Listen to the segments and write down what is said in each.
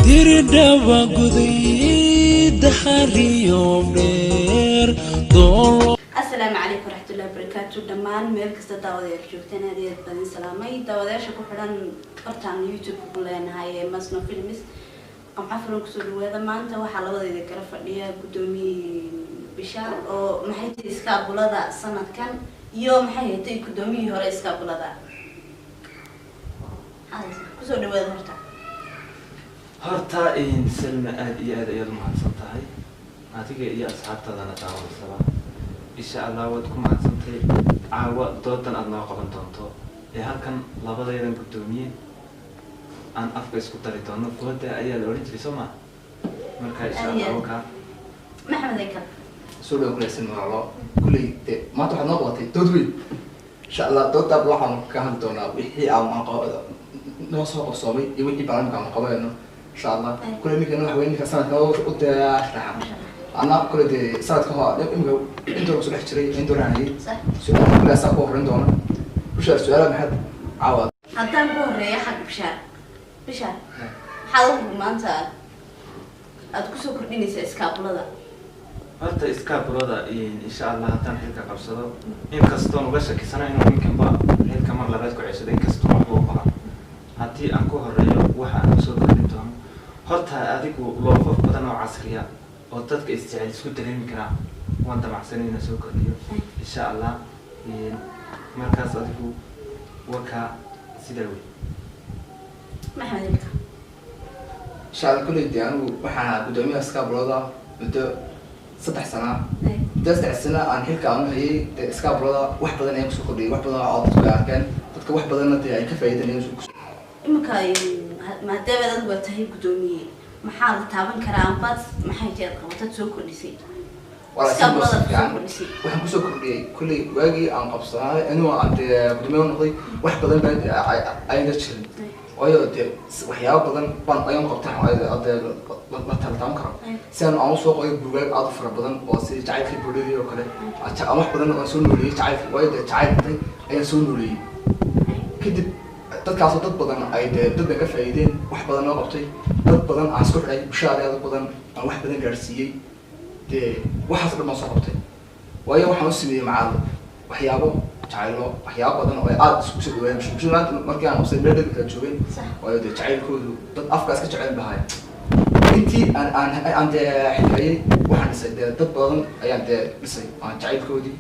diridhaba guday daxariyo dheer doolo. السلام عليكم ورحمة الله وبركاته. دمان ميل كستا داوديال joogteen aad badan salaamay daawadaasha ku xiran qortaan YouTube ku leenahay masno films am afran ku soo dhawaada maanta waxa labadeeda kala fadhiya gudoomiye Bishaar oo maxay tahay iskaabulada sanadkan iyo maxay tahay gudoomiye hore iskaabulada ku soo dhawaada horta in Salma aad iyo aad ayadu mahadsan tahay adiga iyo asxaabtadana daawadasaba insha Allah wad ku mahadsantahay caawa doodan aad noo qaban doonto ee halkan labadaydan gudoomiye aan afka isku dari doono fooda ayaa la oran jiray Soomaa marka insha Allah ka maxamed ayka soo dhaw kulaysan walaalo kulay ma tahay noo qabatay dood weyn insha Allah doodda waxaan ka hadli doonaa wixii aan qabo noo soo qorsoomay iyo wixii barnaamijka aan qabayno insha Allah kulay midna wax weyn ka sanadka u daa أنا كل ده ساعات كهوا إمك أنتوا رسول حجري أنتوا راني سؤال كل أساق وفرن دونا وش السؤال محد عوض حتى نقول ريا حق بشار حاول ما أنت أتكسر كردين إسكابولا ده horta iskaabulada insha Allah hadan xilka qabsado in kasto uga shakisana inuu ninkan ba xilka mar labaad ku ceshaday kasto wax uu qaba hadii aan ku horeeyo waxa aan soo kordhin doono horta adigu loo badan oo casriya oo dadka isticmaal isku dareemi kara waan damacsanayna soo kordhiyo insha Allah markaas adigu waka sida weey maxamed insha Allah kulay de anu waxaan gudoomiyaha iskaabulada muddo 3 sano dadka sano aan xilka aan hayay iskaabulada wax badan ay ku soo kordhiyay wax badan oo dadka arkeen dadka wax badan ay ka faa'iideeyeen imka maadaama dad watahay gudoomiye maxaa la taaban karaa bas maxay tahay qabtad soo kordhisay waxaan ku soo kordhiyay kulay waagi aan qabsanay inuu aan gudoomiye noqday wax badan baan ay la jirin waayo waxyaabo badan baan ayaan qabtay la taltaan karo si aan soo qoyo buugaag aad u fara badan oo si jacaylkii bulshada oo kale aan wax badan oo soo nooliyay jacaylkii waayo jacaylkii ayaan soo nooliyay kadib dadkaas dad badan ay dad ka faa'iideen wax badan oo qabtay dad badan aan isku xidhay bishaarada badan aan wax badan gaarsiiyay waxaas dhan soo qabtay waayo waxaan u sameeyay macaal waxyaabo jacaylo waxyaabo badan oo aad isku soo dhaweeyay bulshada markii aan usay meel ka joogay waayo jacaylkoodu dad afkaas ka jacayl bahay intii aan xidhay waxaan dhisay dad badan ayaan dhisay aan jacaylkoodii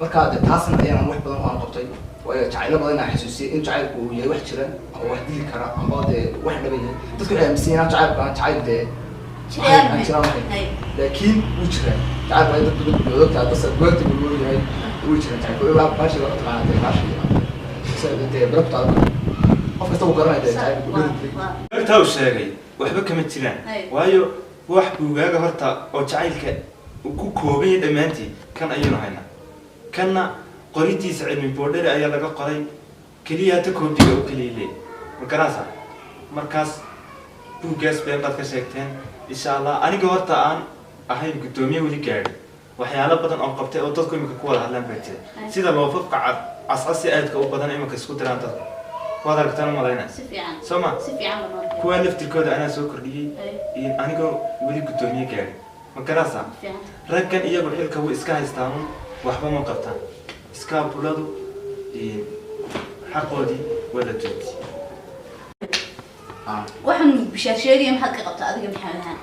marka taasna ayaan wax badan aan qabtay waayo jacaylo badan aan xasuusiyay in jacaylku uu yahay wax jira oo wax dili kara ama wax dhabayay dadku waxay aaminsan jacaylka laakiin wuu jiraa jacayl bay dad badan ku dad bas goobta uu yahay wuu jiraa jacaylku waa baashi la taqaanay baashi sababtee barabta qof kasta uu garanay jacaylku barta uu sheegay waxba kama jiraan waayo wax buugaaga horta oo jacaylka ku koobay dhamaantii kan ayuu hayna kana qoritiisa cilmi boodhare ayaa laga qoray kaliya ta koobiga oo kaliya markaas buugaas bay qad ka sheegteen insha Allah aniga horta aan ahayn gudoomiye wali gaar waxyaalo badan oo qabtay oo dadku imika ku wada hadlaan baatay sida loo fafka asasi aadka u badan imika isku diraan dad wada aragtaan malayna si fiican kuwa laftirkooda ana soo kordhiyay in aniga wali gudoomiye gaar markaas raggan iyagu xilka way iska haystaan waxba ma qabtaan iskaabuladu xaqoodii wada joogtay waxaan bishaar sheegay maxaad ka qabtaa adiga maxamed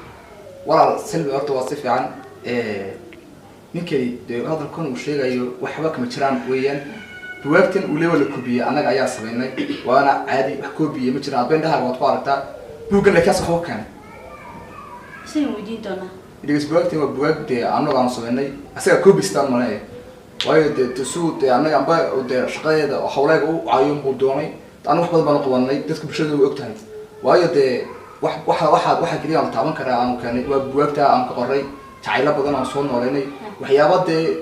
walaal Salma horta waa si fiican ninkay hadalkan uu sheegayo waxba kama jiraan weeyaan buugtan uu leeyahay koobiye anaga ayaa sameynay waana caadi wax koobiye ma jiraan bendaha waad ku aragtaa buugan la kaas xookan si wadiin doona idiga buugtan waa buugte anaga aan sameynay asaga koobistaan malay waayo tasuud anaga amba shaqadeeda hawlaha uu caayo muu doonay anaga wax badan baan qabanay dadka bulshada way ogtahay waayo waxa kaliya aan taaban karaa aan keenay waa buugta aan ka qoray jacaylo badan aan soo nooleynay waxyaabo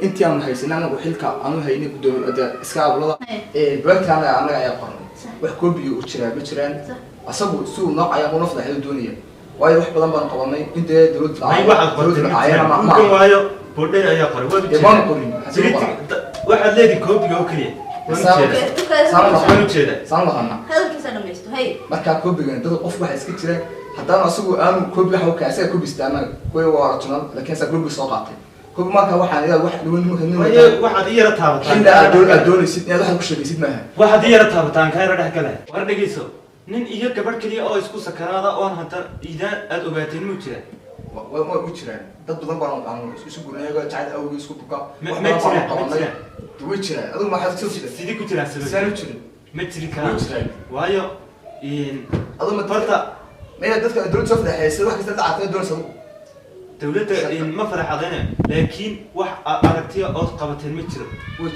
intii aan haysanay anagu xilka aanu haynay gudoomiye iskaabulada buugta anaga ayaa qoray wax koobiyo u jiraa ma jiraan asagu suu nooc ayaa u nafda xidid doonaya waayo wax badan baan qabanay inta dawladda ayana waayo boodhare ayaa qoray waxaad leedahay koobiga oo kaliya سامحنا هذا كيس أنا ميستو markaa koobigan dad qof waxa iska jira haddana asagu aanu koobi waxa uu ka asaga koobista ama kuwa waa original laakiin asaga koobi soo qaatay koobi markaa waxaan ilaa wax dhuwan waxaad i yara taabataan inta aad doonaysid inaad wax ku sheegaysid maaha waxaad i yara taabataan ka yara dhex gale war dhegeyso nin iyo gabadh kaliya oo isku sakaraada oon hanta idaan aad ogaateen muu jira waa u jiraan dad badan baan isu gurnayaga jacayl awgi isku buka ma jiraan way jiraan adigu maxaad soo jirtaa sidii ku jiraan sidaan u jirin ma jiri karaan waayo adigu ma horta maya dadka dowladda soo fadhaxaysa wax kasta dhacay doonaysa dowladda ma faraxadeen laakiin wax aragtiya oo qabateen ma jiro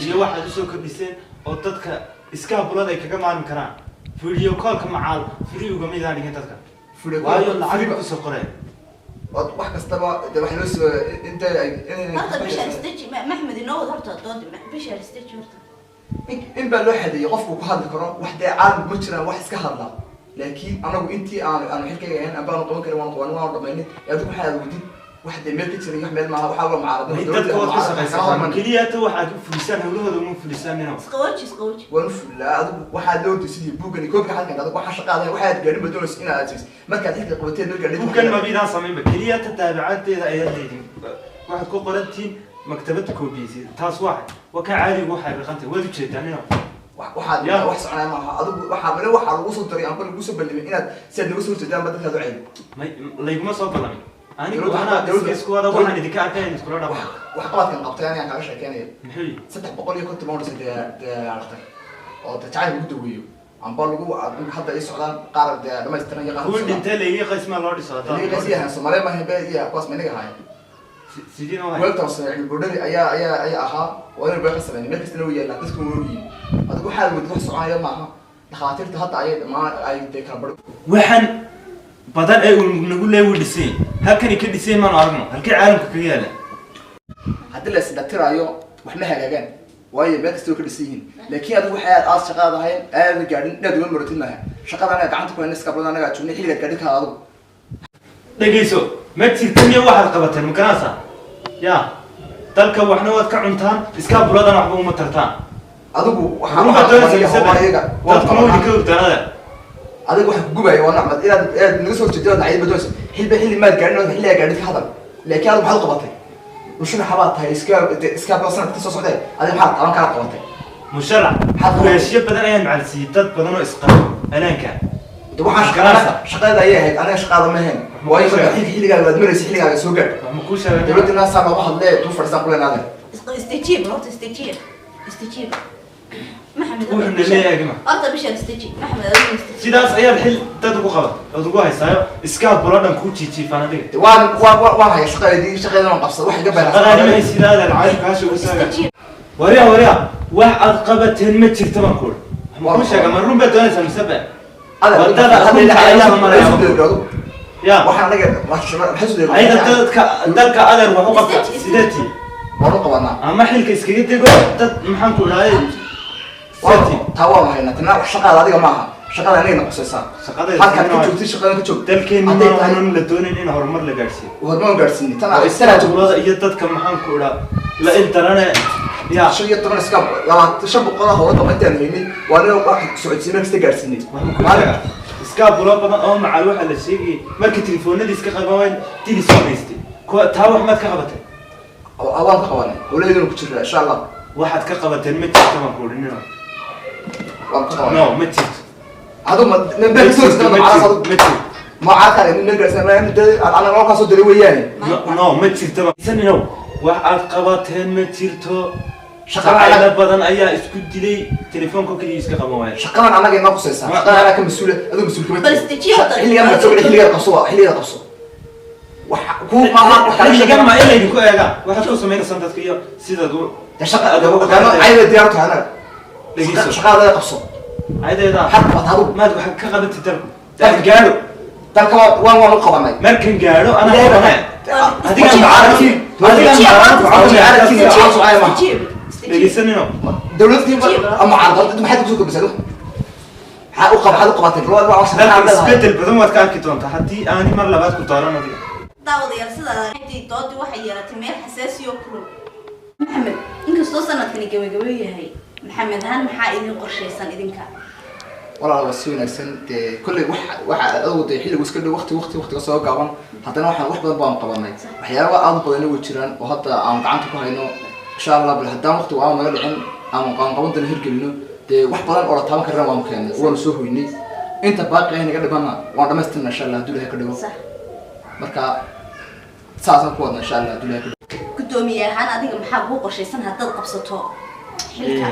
iyo waxaad usoo kordhiseen oo dadka iska bulada ay kaga maalin karaan video call-ka macaal free uga mid ah dhigin dadka waayo lacag ku soo qoreen wax kastaba wax loo soo inta ay هذا بشر استجي محمد ينوض هرتا ضد بشر استجي هرتا in baa loo xadeeyay qofku ku hadli karo wax dee caalam ma jiraan wax iska hadla laakiin anagu intii aan xilkayga ahayn aan baan qaban karin waan dhameynay adigu waxa aad wadid wax dee meel ka jiray wax meel maaha waxa la mucaarado dadka waad ka shaqaysaa kaliya ta waxaad ku fulisaan hawlahooda uma fulisaan inoo اسقوتش waan fulaa adigu waxa loo disay buugan koobka halkan adigu waxa shaqaada waxa aad gaarin badoonaysa inaad aadaysid markaad xilka qabateen meel gaadhin buugan ma biidaan sameeyba kaliya ta taabacadeeda ayaa leedin waxaad ku qorantiin maktabada koobiyeysi taas waa ka caadi ugu xariiqantay waad u jeedaan inoo waxaad wax soconaa maaha adigu waxa lagu soo daray aan lagu soo ballimay inaad si aad nagu soo jeedaan dadkaad u ceeb layguma soo ballamin anigu ana isku wada waxaan idinka arkay in iskula dhawaaq wax qaladkan qabtay aniga kaaga sheekeynaya muxuu 350 pound artay oo jacayl ugu daweeyo amba lagu hadda ay socdaan qaar dhameystiran iyo qaar kuwa dhintay leeyahay qisma loo dhiso leeyahay qisyahan Soomaaliya ma hebe iyo kuwaas ma inaga hayo sidina waa weelta soo bodari ayaa ahaa waa inay baa sameeyay meel kasta inuu yeelaa dadku uu yiin adigu waxa uu wax soconaya maaha dhakhaatiirta hadda ay dhamaan ay kala bar waxaan badan ay nagu leeyahay dhisay halkan ka dhisay ma aragno halkii caalamka kaga yaala hadda la isdhatiraayo wax ma hagaagaan waayo meel kasta ka dhisay laakiin adigu waxa aad shaqadahay aad gaadhin inaad uga maratid maaha shaqadana gacanta ku hayna iska badan anaga joogna xilliga gaadhin ka adigu dhageyso ma jirtaniyo waxaad qabateen makanaasa ya dalka waxna waad ka cuntaan iska buladana waxba uma tartaan adigu waxa dadku ma ka urtaanada adigu wax gubay waa nacmad inaad naga soo jeedo dhacay badoos xilli ma gaadhin xilliga gaadhin ka hadal laakiin adigu maxaad qabatay musharax xabaad tahay iska basan ka soo socday adigu maxaad qaban kara qabatay musharax weeshiyo badan ayaan macalsiiyay dad badan oo isqabo anaanka waxaan shaqada ayay ahayd aniga shaqada ma ahayn waayo xilligaaga waad maraysa xilligaaga soo gaadh ma ku sheegay dawladda naas ama wax hadlee tu farsan ku leenaade استجيب هرتا استجيب محمد وحنا ليه يا جماعه هرتا بشر استجيب محمد sidaas ayaa xil dad ugu qaba oo ugu haysaayo iska buladan ku jiijiifana diga waan hay shaqadeedii aan qabsado wax iga baahan qadaadina sidaada lacag kaasho u saaga wariya wax aad qabateen ma jirto ma ku ku sheega ma runba doonaysa misaba wadada hadda ayaa marayo ya waxaan anaga maxsuud ayda dadka adar wax u qabta sideetii waan u qabanaa ama xilka iskaga tego dad maxaan ku dhahay tawa hayna tana shaqada adiga maaha shaqada aniga naqsaysaa shaqada halka ka joogtay shaqada ka joogtay dalkeen ma la doonayn in horumar la gaarsiiyo horumar gaarsiin tana isla jumlada iyo dadka maxaan ku dhahay la intarane ya shaqada toban iska la shan boqol hawada intaan haynay waa inuu wax socodsiin kasta gaarsiinay maalinka iska bulo badan oo macal waxa la sheegay markii telefoonadii iska qaban tili soo haystay taa wax ma ka qabatay awaan ka qabanay walaydin ku jira insha Allah waxaad ka qabateen ma jirto ma ku dhinino waan ka qabanay no ma jirto هذا من بين سوق ده ما عارف من نقدر سنة أنا ما قصد دري وياني no ما jirto سنة no waxaad qabateen ma jirto shaqada badan ayaa isku dilay telefoonka kaliya iska qaban waayay shaqadan anaga ma qosaysa shaqada anaga ka mas'uul adigu mas'uul kama bal istijiyo xilliga ma soo xilliga qabso wax ku ma xilliga ma ilaa idinku eega waxaad ku sameynaysan dadka iyo sida shaqada ayda diyaarto anaga shaqada qabso ayda حتى هذا ما تبغى كقبة الدرب قالوا تلك وان قبنا مركن قالوا أنا قبنا هذيك المعارفين يسننوا دولتي أما عرضت أنت ما حد يسوق بسأله حقوق قباتك بدل بدون ما تكاكي تونت حتى أنا مرة لبعض كتارنا دي داود يا سيدا انتي doodi waxay yeelatay meel xasaasi oo kulul maxamed inkastoo sanadkani gabagabay yahay maxamed han maxaa idin qorsheysan idinka ولا وسيو نكسن كل واحد أو ده حلو وسكده وقت قصة قابن حتى أنا واحد بدل بام قبلنا أحيانا وأنا بدل وجيران وحتى عم تعانت كهينو إن شاء الله بالهدام وقت وعام مجال عم قبل ده هرجلنا ده واحد بدل أورا تام كرنا ممكن ونسوه ويني أنت باقي هنا قد بنا وأنا مستنى إن شاء الله دولة كده صح مركا ساعة كونا إن شاء الله دولة كده قدومي أنا أديك محبوب وشيء سنة هتدل قبصته حلكة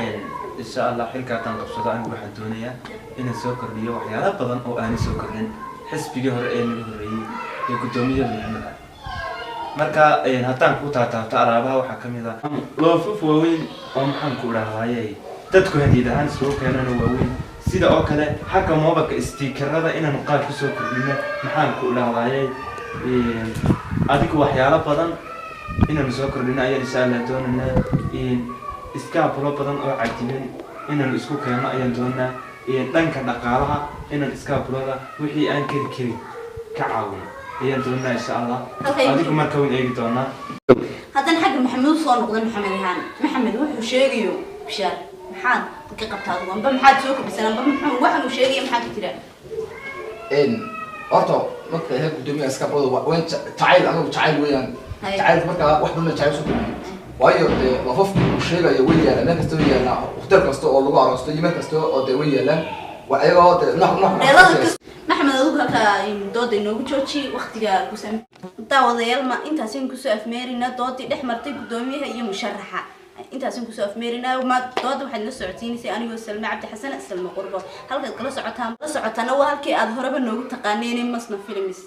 إن شاء الله حلكة تنقبصة أنا واحد دنيا إن السكر لي وحياة بدن أو أنا سكر لين حس بيجهر إيه نجهري يقدومي بالعمل مركا هتان كوتا تعرفها وحكم إذا لو فوين أم حنكورا هاي تدخل هدي ده سوق أنا نوين سيدا أو كذا حكم ما بك استيكر هذا إن نقال كسوكر لنا محنكورا هاي أديك وحياة بدن إن السكر لنا أي رسالة دوننا iskaablo badan oo cajiban inaan isku keeno ayaan doonaa dhanka dhaqaalaha inaan iskaabloda wixii aan kari karin ka caawino ayaan doonaa insha Allah adigu marka waan eegi doonaa haddana xagga maxamed soo noqday maxamed wuxuu sheegayo bishaar maxaad ka qabtaa amba maxaad soo kabisana amba waxaan uu sheegay maxaad jira horta marka ay gudoomiyaha iskaabloda waan jacayl weeyaan jacayl marka wax badan jacayl soo waayo wafafku sheegayo way yeelan meel kasta way yeelan hotel kasta oo lagu aroosto meel kasta oo way yeelan waxayoo maxamed adigu halka dooda inoogu jooji waqtiga ku sameeyay daawadayaal ma intaasina ku soo afmeerina doodii dhex martay gudoomiyaha iyo musharaxa intaasina ku soo afmeerina ma dooda waxaad la socotiinaysaa anigoo Salma Cabdi Xasan Salma Qurbo halka kala socotaan waa halkii aad horeba noogu taqaaneen Masna Films